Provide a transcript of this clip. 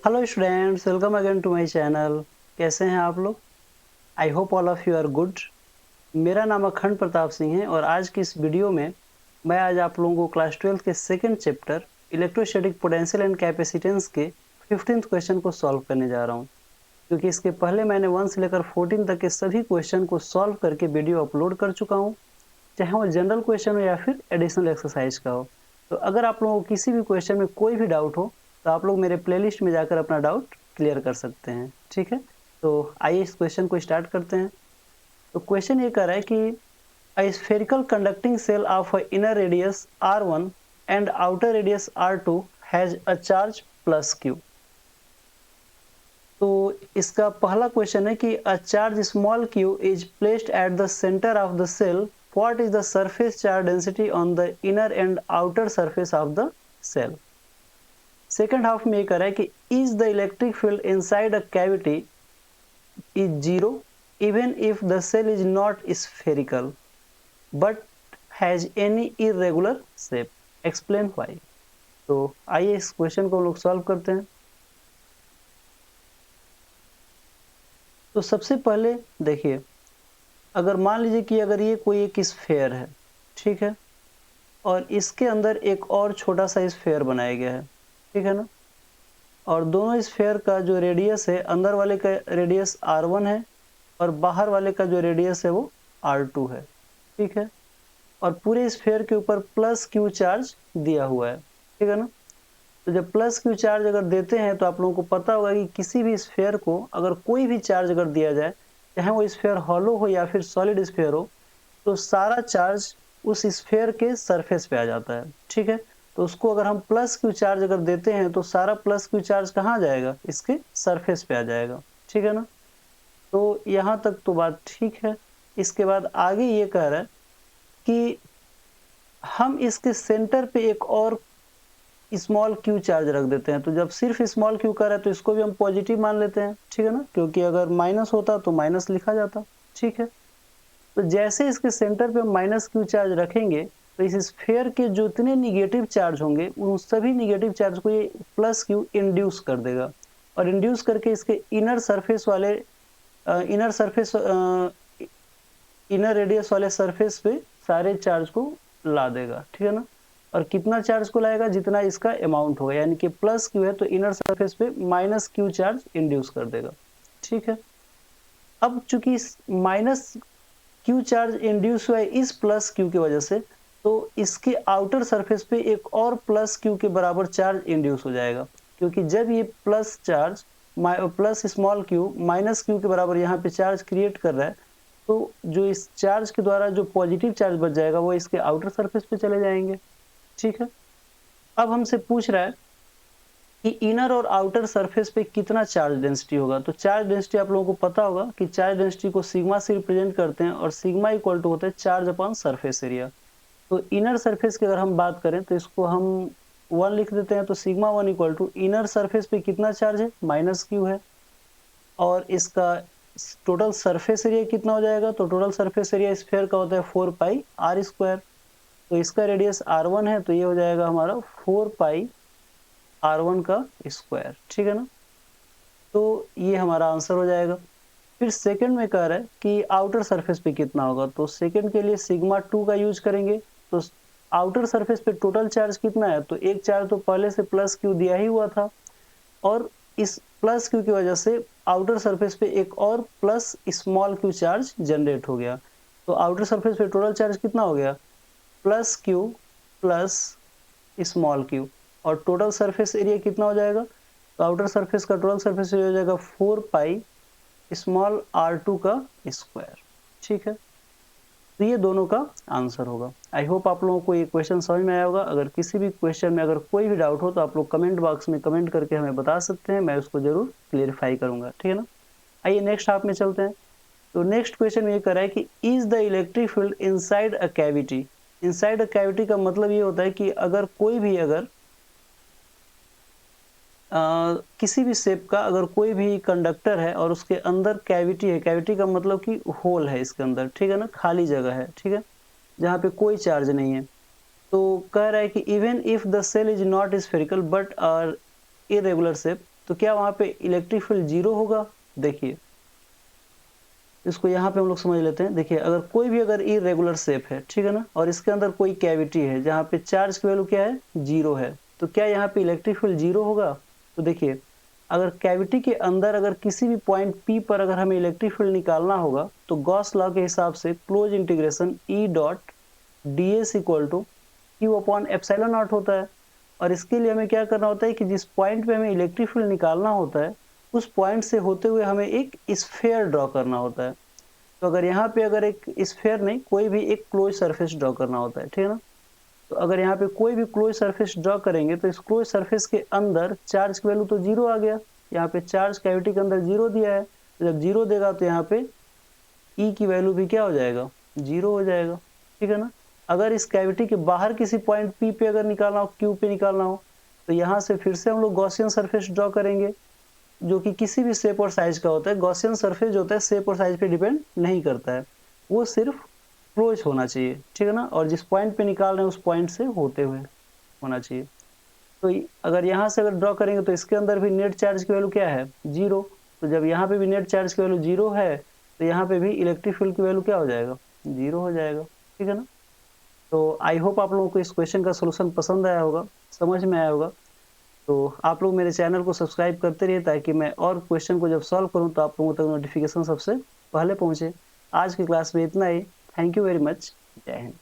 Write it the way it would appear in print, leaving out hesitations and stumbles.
Hello students, welcome again to my channel. कैसे हैं आप लोग? I hope all of you are good. मेरा नाम अखंड प्रताप सिंह है और आज की इस वीडियो में मैं आज आप लोगों को क्लास 12 के second chapter electrostatic potential and capacitance के 15th क्वेश्चन को सॉल्व करने जा रहा हूं। क्योंकि इसके पहले मैंने 1 से लेकर 14 तक के सभी क्वेश्चन को सॉल्व करके वीडियो अपलोड कर चुका हूँ, चाहे वो जनरल क्वेश्चन हो या फिर एडिशनल एक्सरसाइज का हो। तो अगर आप लोगों को किसी भी क्वेश्चन में कोई भी डाउट हो तो आप लोग मेरे प्लेलिस्ट में जाकर अपना डाउट क्लियर कर सकते हैं। ठीक है, तो आइए इस क्वेश्चन को स्टार्ट करते हैं। तो क्वेश्चन ये कह रहा है कि a spherical conducting cell of a inner radius r1 and outer radius r2 has a charge plus q। तो इसका पहला क्वेश्चन है कि a charge small q is placed at the center of the cell, what is the surface charge density on the inner and outer surface of the cell। Second half में ये कह रहा है कि is the electric field inside a cavity is zero even if the cell is not spherical but has any irregular shape, explain why। तो आइए इस question को हम लोग सॉल्व करते हैं। तो सबसे पहले देखिए, अगर मान लीजिए कि अगर ये कोई एक स्फेयर है, ठीक है, और इसके अंदर एक और छोटा सा स्फेयर बनाया गया है, ठीक है ना, और दोनों स्फेयर का जो रेडियस है, अंदर वाले का रेडियस r1 है और बाहर वाले का जो रेडियस है वो r2 है, ठीक है, और पूरे स्फेयर के ऊपर प्लस क्यू चार्ज दिया हुआ है, ठीक है ना। तो जब प्लस क्यू चार्ज अगर देते हैं तो आप लोगों को पता होगा कि किसी भी स्फेयर को अगर कोई भी चार्ज अगर दिया जाए, चाहे वो स्फेयर हॉलो हो या फिर सॉलिड स्फेयर हो, तो सारा चार्ज उस स्फेयर के सरफेस पे आ जाता है, ठीक है। तो उसको अगर हम प्लस क्यू चार्ज अगर देते हैं तो सारा प्लस क्यू चार्ज कहाँ जाएगा? इसके सरफेस पे आ जाएगा, ठीक है ना। तो यहाँ तक तो बात ठीक है। इसके बाद आगे ये कह रहा है कि हम इसके सेंटर पे एक और स्मॉल क्यू चार्ज रख देते हैं। तो जब सिर्फ स्मॉल क्यू का रहा है तो इसको भी हम पॉजिटिव मान लेते हैं, ठीक है ना, क्योंकि अगर माइनस होता तो माइनस लिखा जाता, ठीक है। तो जैसे इसके सेंटर पे हम माइनस क्यू चार्ज रखेंगे तो इस स्फेयर के जो इतने निगेटिव चार्ज होंगे उन सभी निगेटिव चार्ज को ये प्लस क्यू इंड्यूस कर देगा, और इंड्यूस करके इसके इनर सरफेस वाले इनर रेडियस वाले सरफेस पे सारे चार्ज को ला देगा, ठीक है ना। और कितना चार्ज को लाएगा? जितना इसका अमाउंट होगा, यानी कि प्लस क्यू है तो इनर सरफेस पे माइनस क्यू चार्ज इंड्यूस कर देगा, ठीक है। अब चूंकि माइनस क्यू चार्ज इंड्यूस हुआ है इस प्लस क्यू की वजह से, तो इसके आउटर सरफेस पे एक और प्लस क्यू के बराबर चार्ज इंड्यूस हो जाएगा, क्योंकि जब ये plus charge plus small Q minus Q के बराबर यहाँ पे चार्ज क्रिएट कर रहा है, तो जो इस चार्ज के द्वारा जो पॉजिटिव चार्ज बच जाएगा वो इसके आउटर सरफेस पे चले जाएंगे, ठीक है। अब हमसे पूछ रहा है कि इनर और आउटर सरफेस पे कितना चार्ज डेंसिटी होगा। तो चार्ज डेंसिटी आप लोगों को पता होगा कि चार्ज डेंसिटी को सिग्मा से रिप्रेजेंट करते हैं, और सिग्मा इक्वल टू होता है चार्ज अपॉन सरफेस एरिया। तो इनर सरफेस की अगर हम बात करें तो इसको हम 1 लिख देते हैं। तो sigma 1 equal to inner surface पे कितना चार्ज है? माइनस क्यू है, और इसका टोटल सरफेस एरिया कितना हो जाएगा? तो टोटल सरफेस एरिया स्फीयर का होता है 4 पाई आर स्क्वायर। तो इसका रेडियस r1 है तो ये हो जाएगा हमारा 4 पाई r1 का स्क्वायर, ठीक है ना। तो ये हमारा आंसर हो जाएगा। फिर सेकंड में कह रहा है कि आउटर सरफेस पे कितना होगा। तो सेकंड के लिए सिग्मा 2 का यूज करेंगे। तो आउटर सरफेस पे टोटल चार्ज कितना है? तो एक चार्ज तो पहले से प्लस क्यू दिया ही हुआ था, और इस प्लस क्यू की वजह से आउटर सरफेस पे एक और plus small Q charge generate हो गया। तो आउटर सरफेस पे टोटल चार्ज कितना हो गया? Plus Q plus small Q, और टोटल सरफेस एरिया कितना हो जाएगा? तो आउटर सरफेस का टोटल सरफेस एरिया हो जाएगा 4 पाई स्मॉल r2 का स्क्वायर, ठीक है। तो ये दोनों का आंसर होगा। आई होप आप लोगों को ये क्वेश्चन समझ में आया होगा। अगर किसी भी क्वेश्चन में अगर कोई भी डाउट हो तो आप लोग कमेंट बॉक्स में कमेंट करके हमें बता सकते हैं, मैं उसको जरूर क्लियरिफाई करूंगा, ठीक है ना। आइए नेक्स्ट हाफ में चलते हैं। तो नेक्स्ट क्वेश्चन ये कर रहा है कि is the electric field inside a cavity. Inside a cavity का मतलब ये होता है कि अगर कोई भी किसी भी शेप का अगर कोई भी कंडक्टर है और उसके अंदर कैविटी है, कैविटी का मतलब कि होल है इसके अंदर, ठीक है ना, खाली जगह है, ठीक है, जहाँ पे कोई चार्ज नहीं है। तो कह रहा है कि even if the shell is not spherical but are irregular shape, तो क्या वहाँ पे इलेक्ट्रिक फील्ड 0 होगा? देखिए, इसको यहाँ पे हम लोग समझ लेते हैं। देखिए, अगर कोई भी अगर इर्रेगुलर शेप है, ठीक है ना, और इसके अंदर कोई कैविटी है जहाँ पे चार्ज की वैल्यू क्या है? 0 है, तो क्या यहाँ पे इलेक्ट्रिक फील्ड 0 होगा? तो देखिए, अगर कैविटी के अंदर अगर किसी भी पॉइंट P पर अगर हमें इलेक्ट्रिक फील्ड निकालना होगा, तो गॉस लॉ के हिसाब से close integration E dot ds equal to Q upon epsilon naught होता है। और इसके लिए हमें क्या करना होता है कि जिस पॉइंट पे हमें इलेक्ट्रिक फील्ड निकालना होता है, उस पॉइंट से होते हुए हमें एक स्फीयर ड्रॉ करना होता है। तो अगर यहाँ पे अगर एक स्फीयर नहीं, कोई भी एक क्लोज सरफेस ड्रॉ करना होता है, ठीक है ना। तो अगर यहाँ पे कोई भी क्लोज सरफेस ड्रॉ करेंगे, तो इस क्लोज सरफेस के अंदर चार्ज की वैल्यू तो 0 आ गया। यहाँ पे चार्ज कैविटी के अंदर 0 दिया है, तो जब 0 देगा तो यहाँ पे E की वैल्यू भी क्या हो जाएगा? 0 हो जाएगा, ठीक है ना। अगर इस कैविटी के बाहर किसी पॉइंट P पे अगर निकालना हो, Q पे निकालना हो, तो यहाँ से फिर से हम लोग गॉसियन सरफेस ड्रॉ करेंगे, जो कि किसी भी शेप और साइज का होता है। गॉसियन सरफेस जो होता है शेप और साइज पे डिपेंड नहीं करता है, वो सिर्फ क्लोज होना चाहिए, ठीक है ना, और जिस पॉइंट पे निकाल रहे हैं उस पॉइंट से होते हुए होना चाहिए। तो अगर यहाँ से अगर ड्रॉ करेंगे तो इसके अंदर भी नेट चार्ज की वैल्यू क्या है? 0। तो जब यहाँ पे भी नेट चार्ज की वैल्यू 0 है, तो यहाँ पे भी इलेक्ट्रिक फील्ड की वैल्यू क्या हो जाएगा? 0 हो जाएगा, ठीक है ना। तो आई होप आप लोगों को इस क्वेश्चन का सोल्यूशन पसंद आया होगा, समझ में आया होगा। तो आप लोग मेरे चैनल को सब्सक्राइब करते रहिए, ताकि मैं और क्वेश्चन को जब सॉल्व करूं तो आप लोगों तक नोटिफिकेशन सबसे पहले पहुंचे। आज की क्लास में इतना ही। Thank you very much. जय हिंद।